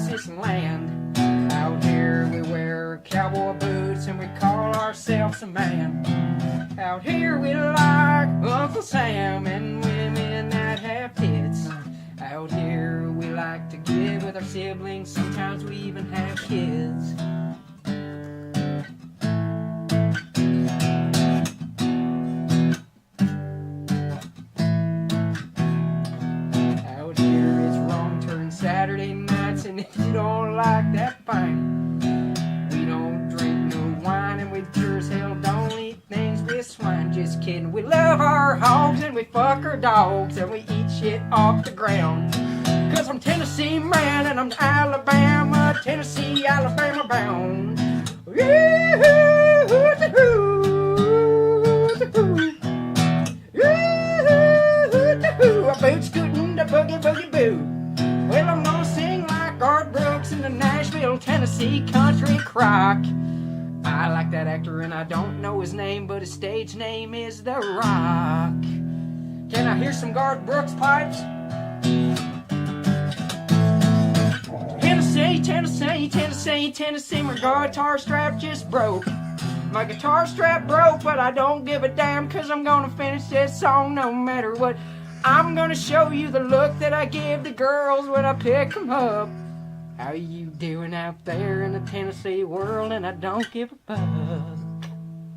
across this land. Out here we wear cowboy boots and we call ourselves a man. Out here we like Uncle Sam and women that have tits. Out here we like to get with our siblings, sometimes we even have kids. Out here it's wrong turn Saturday nights, and if you don't like that, fine. We don't drink no wine and we sure as hell don't eat things with swine. Just kidding, we love our hogs and we fuck our dogs and we eat shit off the ground. Cause I'm Tennessee man and I'm Alabama, Tennessee, Alabama bound. A boot scootin' the boogie boogie boo. Well, I'm gonna sing like Garth Brooks in the Nashville, Tennessee country crock. I like that actor and I don't know his name, but his stage name is The Rock. Can I hear some Garth Brooks pipes? Tennessee, Tennessee, Tennessee, Tennessee, my guitar strap just broke. My guitar strap broke, but I don't give a damn, cause I'm gonna finish this song no matter what. I'm gonna show you the look that I give the girls when I pick them up. How you doing out there in the Tennessee world? And I don't give a fuck.